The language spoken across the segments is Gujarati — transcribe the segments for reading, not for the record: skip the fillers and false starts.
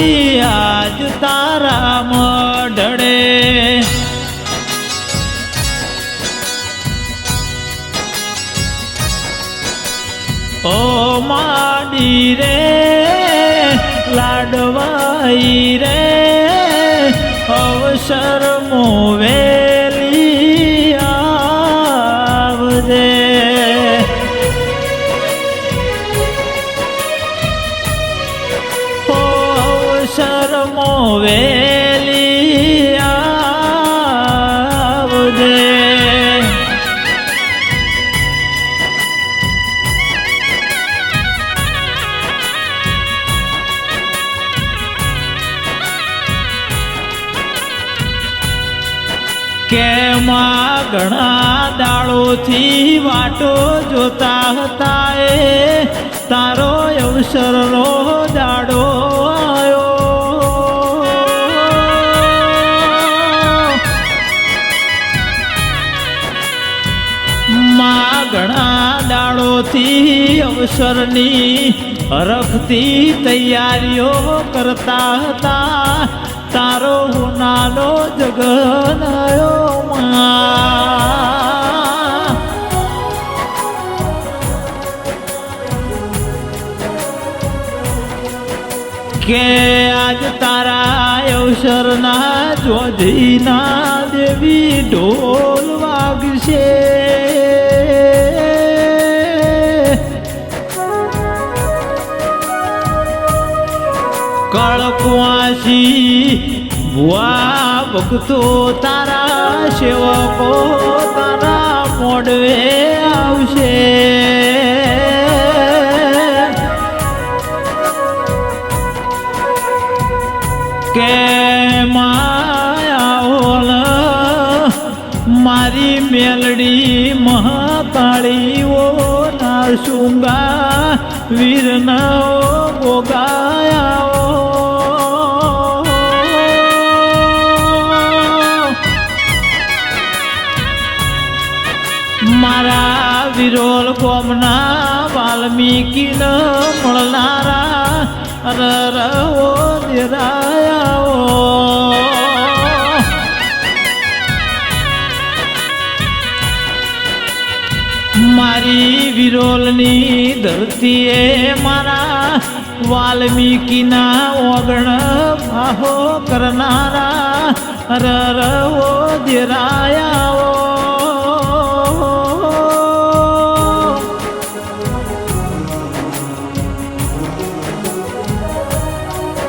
આરતી આજ તારા મઢડે ઓ માડી રે લાડવાઈ રે અવસર મોવેલી આવજે અવસર મોવેલી આવજે કે માં ઘણા દાડોથી વાટો જોતા હતા એ તારો અવસરનો દાડો આવ્યો માં ઘણા દાડોથી અવસરની હરખથી તૈયારીઓ કરતા હતા તારો હુનાનો જગનાયો માં કે આજ તારા અવસરના જોધીના દેવી ઢોલ વાગશે કળકવાસી ભુવા ભક્તો તારા સેવકો તારા મોડવે આવશે કે માયાઓલ મારી મેલડી મહાકાળીઓ ના શુંગા વીરના ગોગાયાઓ મારા વિરોલ ગોમના વાલ્મીકી ન મળનારા રવો દેરાયાઓ મારી વિરોલની ધરતીએ મારા વાલ્મીકીના ઓગણ બાહો કરનારા રવો દેરાયાઓ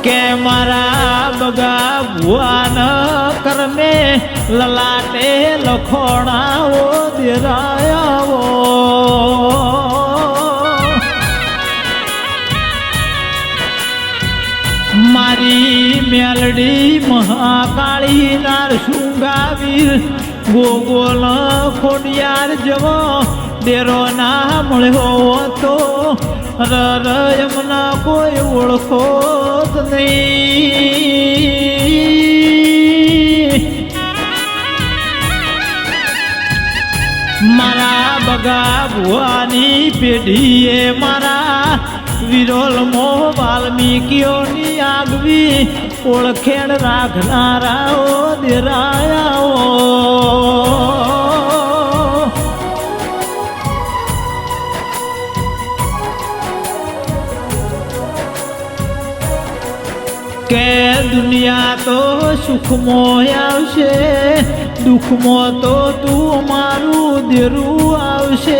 કે મારા બગા ભુવાન કરમે લલાટે લખોણાઓ દેરાયાઓ મારી મેલડી મહાકાળી નાર શુંગાવીર ગોગોલ ખોડિયાર જવો ડેરો ના મળ્યો તો રયમના કોઈ ઓળખો જ નહીં મારા બગા ભુવાની પેઢીએ મારા વિરોલ મો વાલ્મીકીઓની આગવી ઓળખેણ રાખનારાઓ દેરાયાઓ કે દુનિયા તો સુખમાં આવશે દુઃખમાં તો તું મારું દેરું આવશે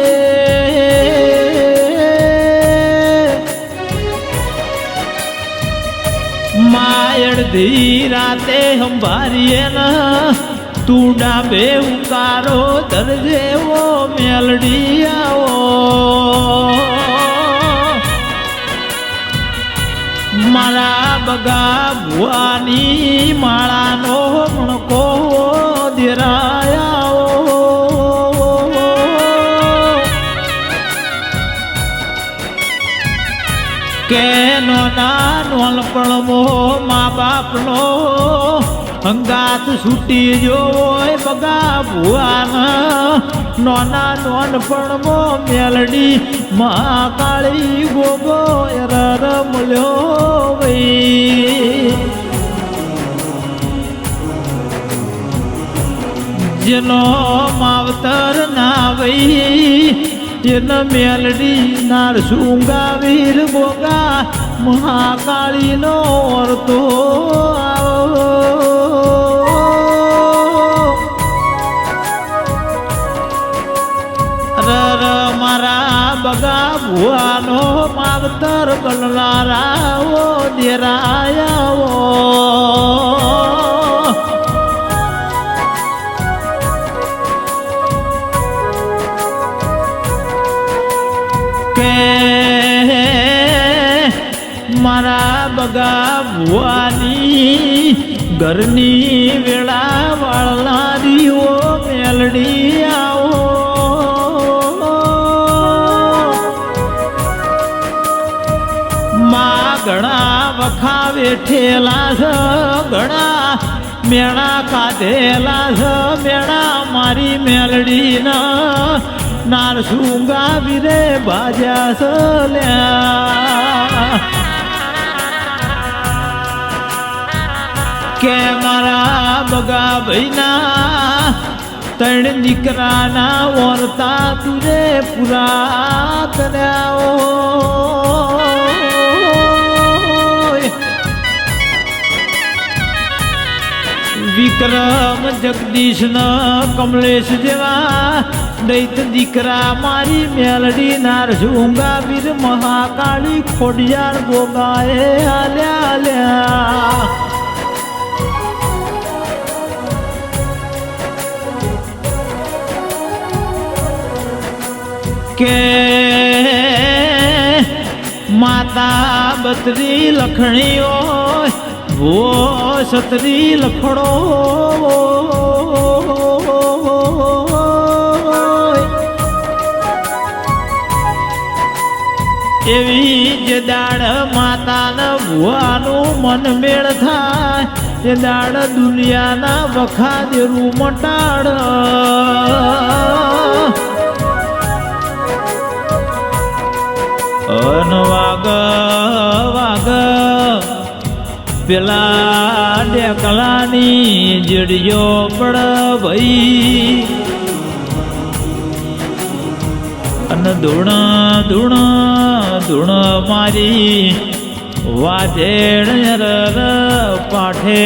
માયડધી રાતે સંભારીએ ન તું ડાબે ઉકારો ધરજેવો મેલડી આવો મારા બગા ભુવાની માળાનો મણકો દેરાયાઓ કે નોના નોનપણમો મા બાપનો હંગાત છૂટી જો હોય બગા ભુવાના નોના નોનપણમો મેલડી મહાકાળી ગોગો રમલ્યો વઈ જેનો માવતર ના વઈ એન મેલડી નાર સુંગાવીર ગોગા મહાકાળી નો વર્તો મારા બગા ભુવાનો માવતર બનલારાઓ દેરાયાઓ મારા બગા ભુવાની ઘરની વેળા વાળનારીઓ મેલડી આવો માં ઘણા વખા વેઠેલા છે ઘણા મેળા કાઢેલા છે મેળા મારી મેલડીના નાર સુંગાવી રે બાજા સલ્યા કે મારા બગા ભાઈના ત્રણ દીકરાના વર્તા તુજે પૂરા કર્યા વિક્રમ જગદીશ ન કમલેશ જેવા દૈત દીકરા મારી મેલડી નાર ઝુંગાવીર મહાકાળી ખોડિયાર ગોગાએ આલ્યા કે માતા બત્રી લખણીઓ વો સતરી લખડો એવી જે દાડ માતાના ભુવાનું મન મેળ થાય એ દાડ દુનિયાના વખા દેરું મટાડ વાગ વાગ પેલા ડેકલાની જડિયો પડ ભાઈ અને ધૂણ ધૂણ ધૂણ મારી વાજેણ પાઠે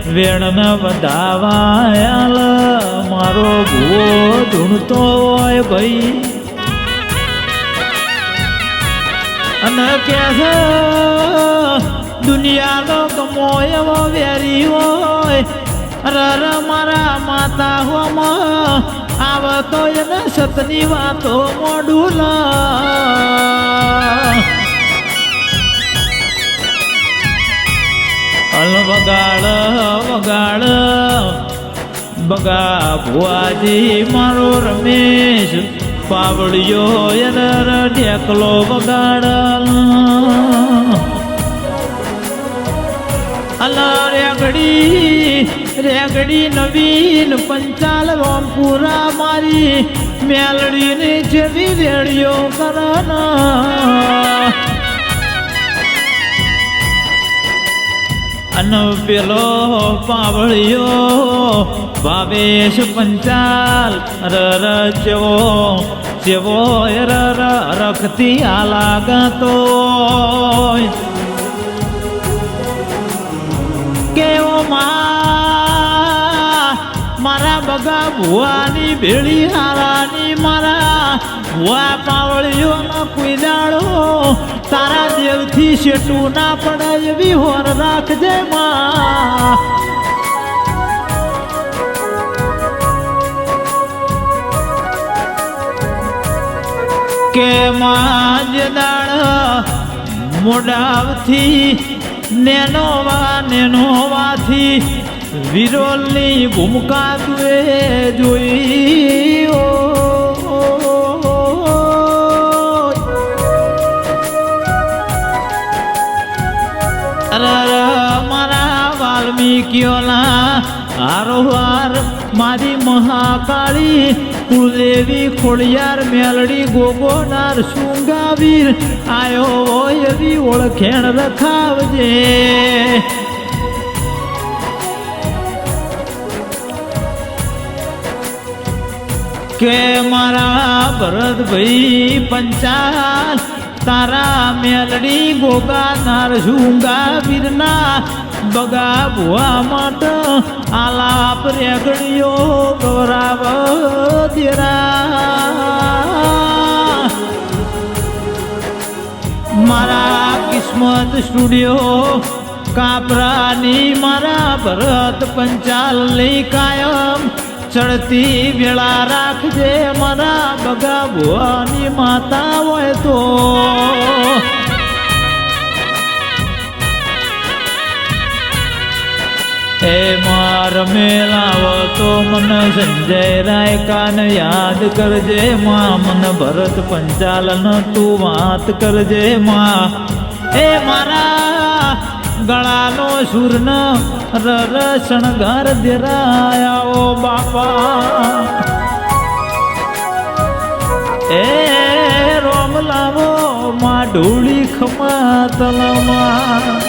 વેણ ન વધાવાયાલ મારો ભૂવો ધૂણતો હોય ભાઈ અને કે છે દુનિયાનો ગમો એવો વેરી હોય રર મારા માતા હોમાં આવતો એને સતની વાતો મોડું અલ વગાડ વગાડ બગા ભુવાજી મારો રમેશ પાવડિયો એનર ઢેકલો વગાડ અલા રેગડી નવીન પંચાલ રોમપુરા મારી મેલડીની જેવી રેડિયો કરના અન પેલો પાવળિયો ભાવેશ પંચાલ રર જેવો રર રખતી આલાગતો કેવો મારા બગા ભુવાની ભેળી હારાની મારા ભુવા પાવળીઓમાં કોઈ દાડો તારા દેવથી શેટું ના પડે એવી હોર રાખજે માં કે માં જે દાડ મોડાવથી નેનોવાથી વિરોલની ભૂમિકા તુએ જોઈ મારા વાલ્મીકીઓના હારોહાર મારી મહાકાળી કુળદેવી ખોડિયાર મેલડી ગોગોનાર સુંગાવીર આયો હોય એવી ઓળખેણ રખાવજે કે મારા ભરતભાઈ પંચાલ તારા મેલડી ગોગા નારસુંગા વીરના બગા ભુવા માટે આલાપ રેગડીઓ ગૌરાવ દેરા મારા કિસ્મત સ્ટુડિયો કાપરાની મારા ભરત પંચાલ લઈ કાયમ ચડતી વેળા રાખજે મારા બગા ભુવાની માતા હોય તો એ માર મેલાવો તો મને સંજય રાય કાન યાદ કરજે માં મન ભરત પંચાલન તું વાત કરજે માં એ મારા ગળાનો સૂર્ણ શણગાર દેરાયા બાપા એ રોમ લાવો માં ઢોળી ખમા તલમાં